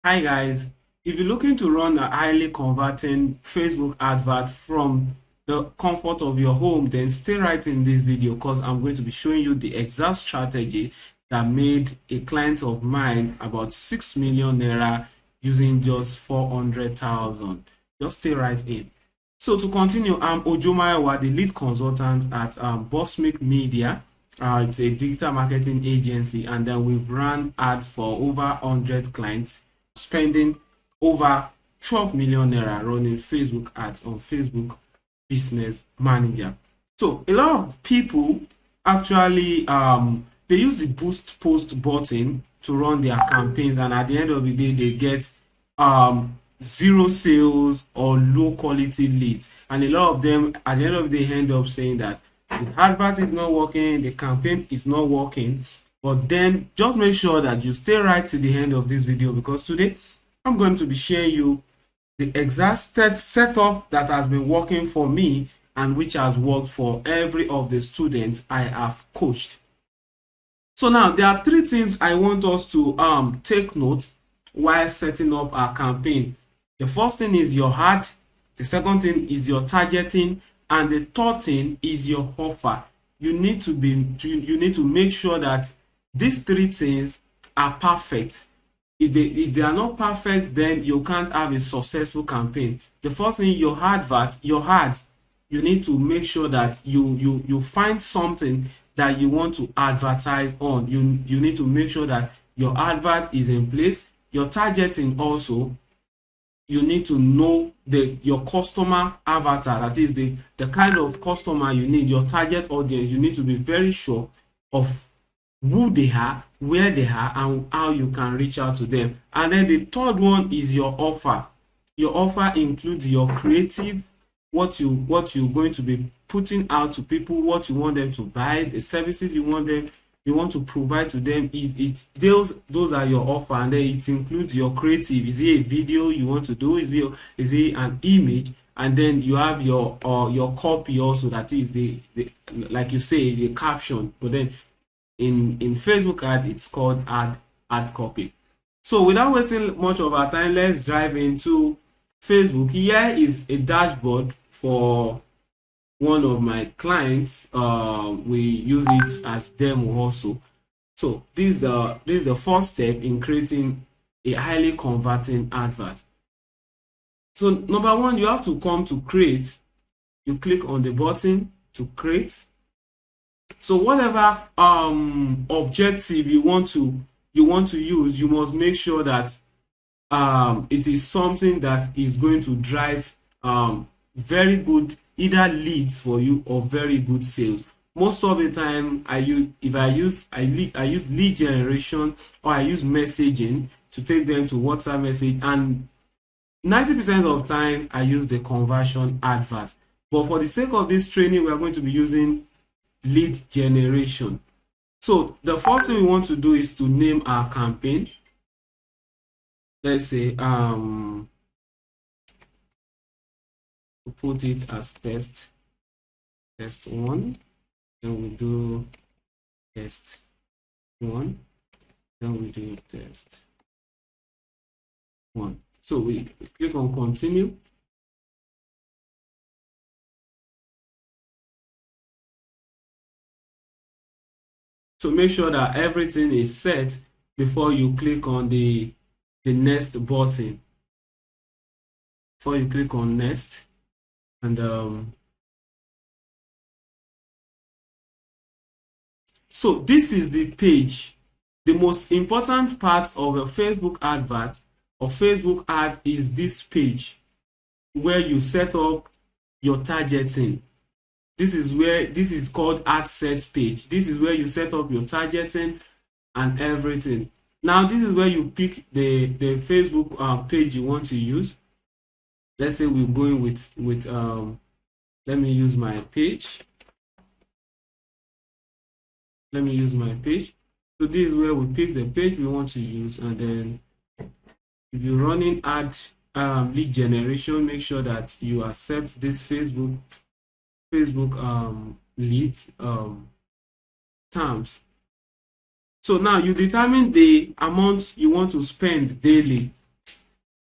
Hi guys, if you're looking to run a highly converting Facebook advert from the comfort of your home, then stay right in this video because I'm going to be showing you the exact strategy that made a client of mine about 6 million naira using just 400,000. Just stay right in. So to continue, I'm Ojomayawa, the lead consultant at Bossmeek Media. It's a digital marketing agency, and then we've run ads for over 100 clients, spending over 12 million naira running Facebook ads on Facebook Business Manager. So a lot of people actually they use the boost post button to run their campaigns, and at the end of the day they get zero sales or low quality leads, and a lot of them at the end of the day end up saying that the advert is not working, the campaign is not working. But then just make sure that you stay right to the end of this video, because today I'm going to be sharing you the exact setup that has been working for me and which has worked for every of the students I have coached. So now there are three things I want us to take note while setting up our campaign. The first thing is your ad, the second thing is your targeting, and the third thing is your offer. You need to make sure that these three things are perfect. If they are not perfect, then you can't have a successful campaign. The first thing, your ads, you need to make sure that you find something that you want to advertise on. You need to make sure that your advert is in place. Your targeting also, you need to know your customer avatar, that is the kind of customer you need, your target audience. You need to be very sure of who they are, where they are, and how you can reach out to them. And then the third one is your offer. Your offer includes your creative, what you're going to be putting out to people, what you want them to buy, the services you want to provide to them. Those are your offer, and then it includes your creative. Is it a video you want to do? Is it an image? And then you have your copy also, that is the like you say, the caption. But then in Facebook ad, it's called ad copy. So without wasting much of our time, let's dive into Facebook. Here is a dashboard for one of my clients. We use it as demo also. So this is the first step in creating a highly converting advert. So number one, you have to come to create. You click on the button to create. So whatever objective you want to use, you must make sure that it is something that is going to drive very good either leads for you or very good sales. Most of the time I use lead generation, or I use messaging to take them to WhatsApp message, and 90% of time I use the conversion advert. But for the sake of this training, we are going to be using lead generation. So the first thing we want to do is to name our campaign. Let's say put it as test 1, then we do test 1, then we do test 1. So we click on continue. So make sure that everything is set before you click on the next button. Before you click on next, and so this is the page. The most important part of a Facebook advert or Facebook ad is this page where you set up your targeting. This is called ad set page. This is where you set up your targeting and everything. Now this is where you pick the Facebook page you want to use. Let's say we're going with let me use my page. So this is where we pick the page we want to use, and then if you're running ad lead generation, make sure that you accept this Facebook lead terms. So now you determine the amount you want to spend daily.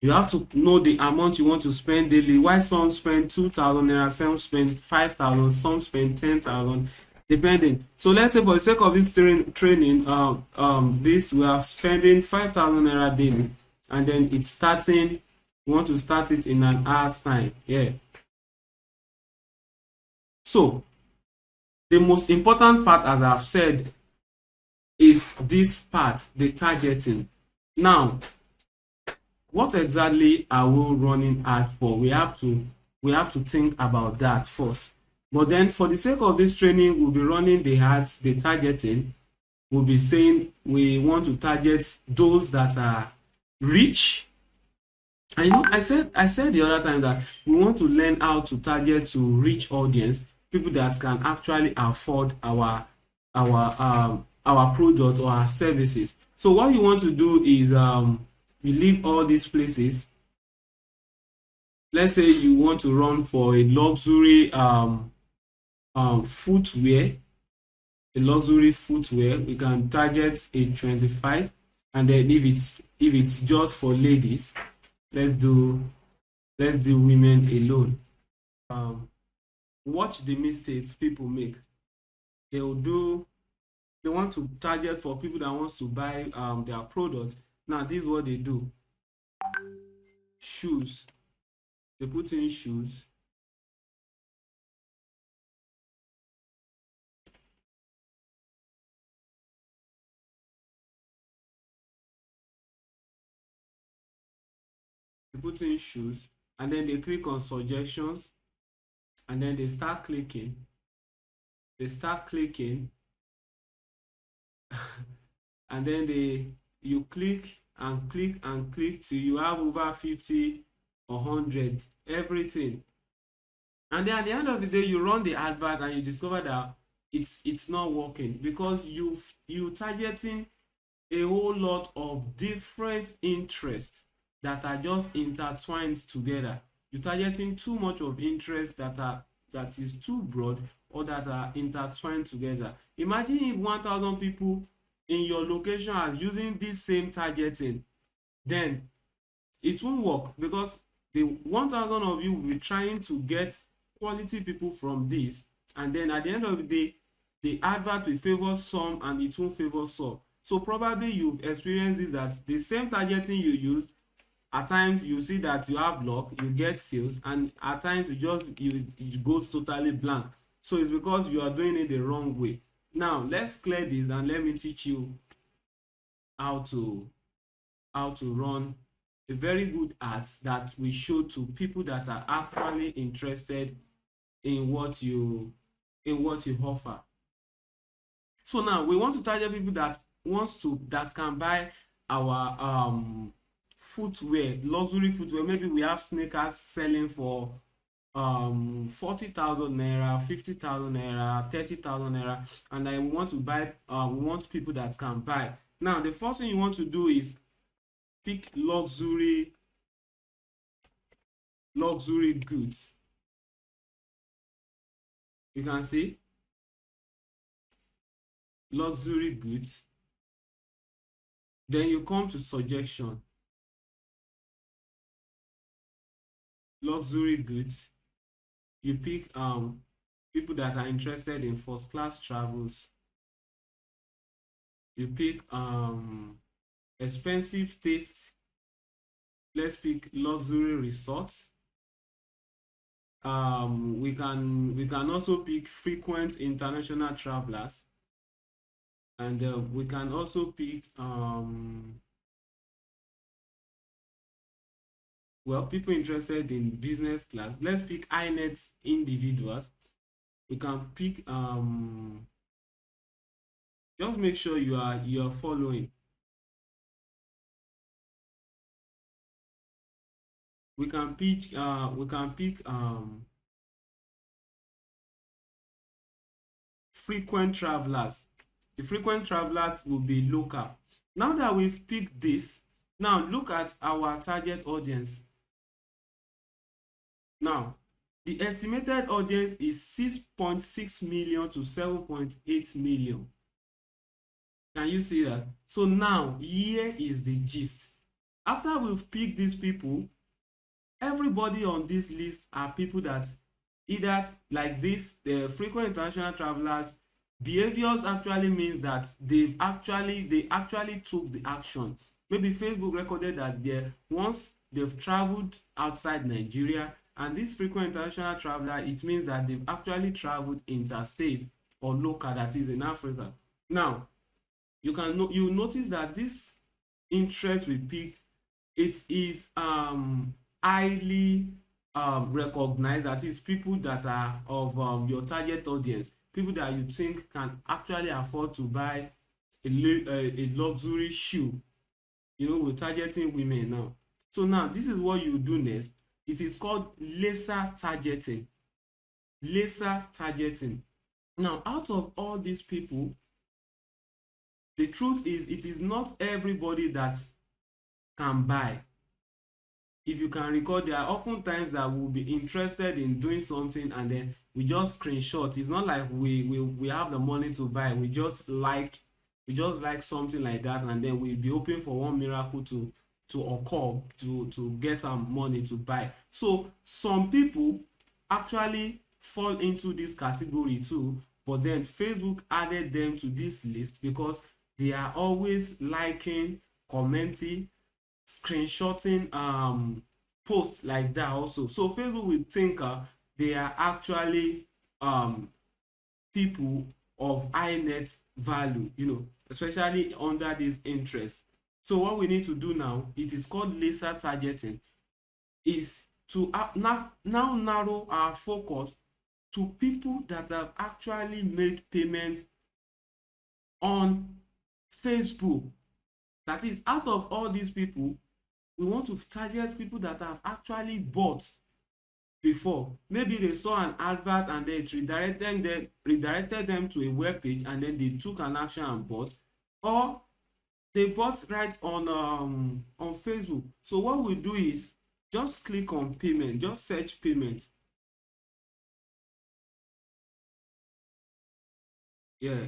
You have to know the amount you want to spend daily. Why some spend 2,000 naira, some spend 5,000, some spend 10,000, depending. So let's say for the sake of this training, this we are spending 5,000 naira daily, and then it's starting. We want to start it in an hour's time. Yeah. So the most important part, as I've said, is this part, the targeting. Now, what exactly are we running ad for? We have to think about that first. But then for the sake of this training, we'll be running the ads, the targeting. We'll be saying we want to target those that are rich. And you know, I said the other time that we want to learn how to target to rich audience, people that can actually afford our product or our services. So what you want to do is you leave all these places. Let's say you want to run for a luxury footwear, we can target a 25. And then if it's just for ladies, let's do women alone. Watch the mistakes people make. They want to target for people that wants to buy their product. Now this is what they do. Shoes. They put in shoes. They put in shoes, and then they click on suggestions, and then they start clicking. And then you click and click and click till you have over 50 or 100, everything. And then at the end of the day, you run the advert and you discover that it's not working, because you targeting a whole lot of different interests that are just intertwined together. You're targeting too much of interest that is too broad, or that are intertwined together. Imagine if 1,000 people in your location are using this same targeting, then it won't work, because the 1,000 of you will be trying to get quality people from this, and then at the end of the day, the advert will favor some and it won't favor some. So probably you've experienced it, that the same targeting you used, at times you see that you have luck, you get sales, and at times it goes totally blank. So it's because you are doing it the wrong way. Now let's clear this and let me teach you how to run a very good ads that will show to people that are actually interested in what you offer. So now we want to target people that can buy our footwear, luxury footwear. Maybe we have sneakers selling for 40,000 naira, 50,000 naira, 30,000 naira, and I want to buy. We want people that can buy. Now the first thing you want to do is pick luxury goods. You can see luxury goods. Then you come to suggestion, luxury goods. You pick people that are interested in first class travels. You pick expensive taste. Let's pick luxury resorts. We can also pick frequent international travelers, and we can also pick well, people interested in business class. Let's pick high net individuals. We can pick just make sure you are following. We can pick frequent travelers. The frequent travelers will be local. Now that we've picked this, now look at our target audience. Now the estimated audience is 6.6 million to 7.8 million. Can you see that? So now here is the gist. After we've picked these people, everybody on this list are people that either like this, the frequent international travelers. Behaviors actually means that they actually took the action. Maybe Facebook recorded that once they've traveled outside Nigeria, and this frequent international traveler, it means that they've actually traveled interstate or local, that is in Africa. Now you notice that this interest we picked, it is highly recognized, that is people that are of your target audience, people that you think can actually afford to buy a luxury shoe. We're targeting women now. So now this is what you do next. It is called laser targeting. Laser targeting. Now, out of all these people, the truth is it is not everybody that can buy. If you can recall, there are often times that we'll be interested in doing something and then we just screenshot. It's not like we have the money to buy. We just like something like that, and then we'll be hoping for one miracle to occur to get our money to buy. So some people actually fall into this category too, but then Facebook added them to this list because they are always liking, commenting, screenshotting posts like that also. So Facebook will think they are actually people of high net value, especially under this interest. So what we need to do now, it is called laser targeting, is to now narrow our focus to people that have actually made payment on Facebook. That is, out of all these people, we want to target people that have actually bought before. Maybe they saw an advert and then it redirected them to a web page, and then they took an action and bought, or they bought right on Facebook. So what we do is just click on payment, just search payment. Yeah.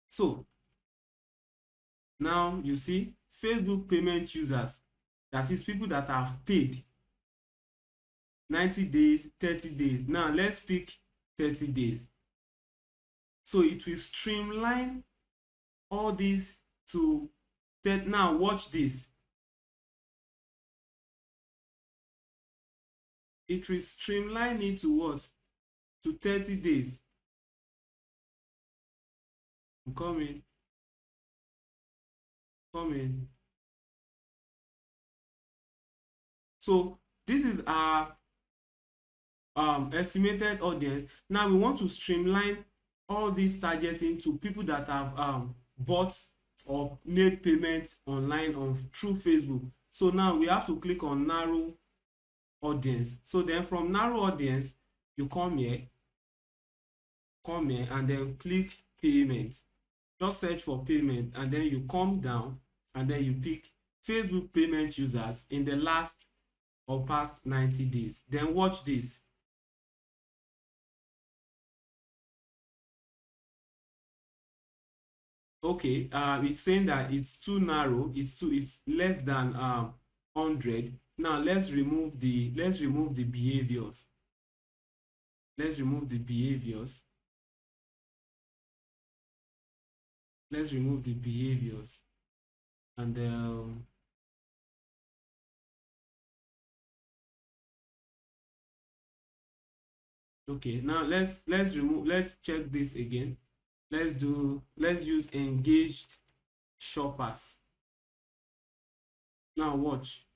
So now you see Facebook payment users, that is people that have paid 90 days, 30 days. Now let's pick 30 days. So it will streamline all this to that. Now watch this. It will streamline it to what? To 30 days. I'm coming. Coming. So this is our estimated audience. Now we want to streamline all this targeting to people that have bought or made payment online through Facebook. So now we have to click on narrow audience. So then from narrow audience, you come here and then click payment. Just search for payment and then you come down and then you pick Facebook payment users in the last or past 90 days. Then watch this. Okay, it's saying that it's too narrow, it's less than 100. Now let's remove the behaviors. Let's remove the behaviors. Let's remove the behaviors. And okay, now let's check this again. Let's use engaged shoppers. Now watch.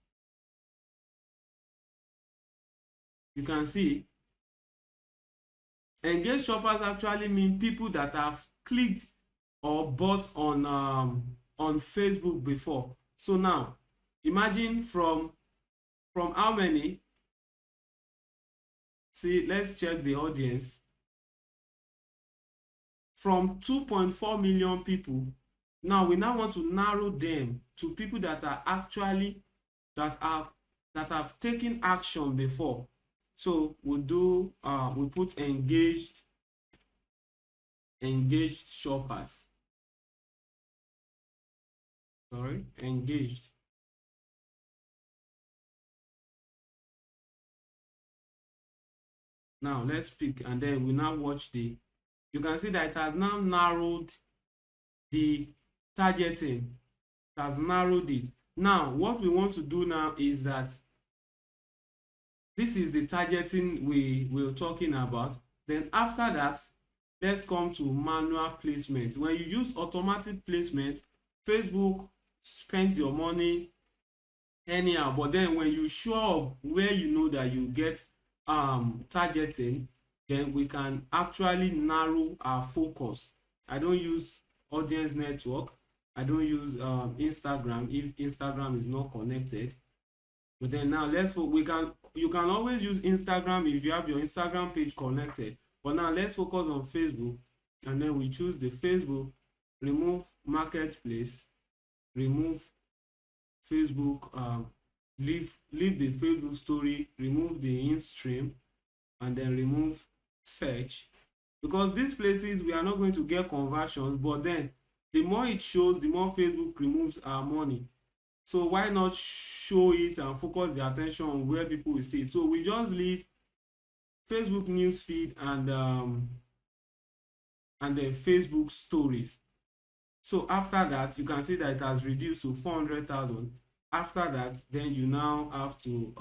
You can see engaged shoppers actually mean people that have clicked or bought on Facebook before. So now imagine from how many. See, let's check the audience. From 2.4 million people, now we want to narrow them to people that are actually that have taken action before. So we put engaged shoppers. Sorry, engaged. Now let's pick, and then we now watch the, you can see that it has now narrowed the targeting. It has narrowed it. Now what we want to do now is that this is the targeting we were talking about. Then after that, let's come to manual placement. When you use automatic placement, Facebook spends your money anyhow, but then when you show of where you know that you get targeting, then we can actually narrow our focus. I don't use audience network, I don't use Instagram if Instagram is not connected. But then now you can always use Instagram if you have your Instagram page connected. But now let's focus on Facebook, and then we choose the Facebook, remove marketplace, remove Facebook, leave the Facebook story, remove the in-stream, and then remove search. Because these places we are not going to get conversions, but then the more it shows, the more Facebook removes our money. So why not show it and focus the attention on where people will see it? So we just leave Facebook newsfeed and then Facebook stories. So after that, you can see that it has reduced to 400,000. After that, then you now have to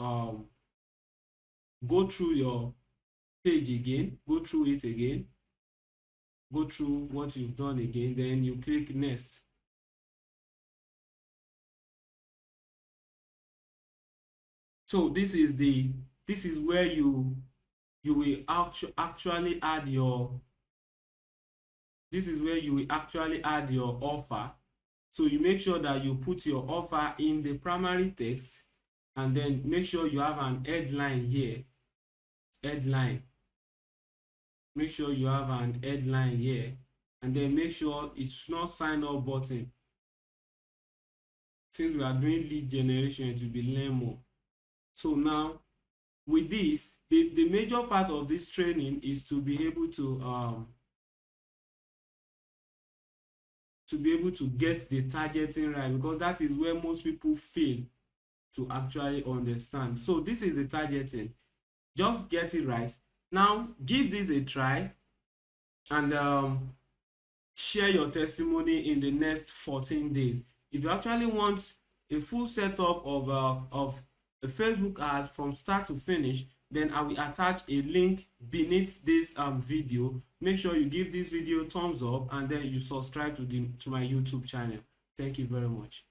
go through your page again, go through it again, go through what you've done again, then you click next. So this is where you will actually add your, this is where you will actually add your offer. So you make sure that you put your offer in the primary text, and then make sure you have an headline here. Headline. Make sure you have an headline here, and then make sure it's not sign up button. Since we are doing lead generation, it will be learn more. So now with this, the major part of this training is to be able to get the targeting right, because that is where most people fail to actually understand. So this is the targeting. Just get it right. Now give this a try, and share your testimony in the next 14 days. If you actually want a full setup of a Facebook ads from start to finish, then I will attach a link beneath this video. Make sure you give this video thumbs up, and then you subscribe to my YouTube channel. Thank you very much.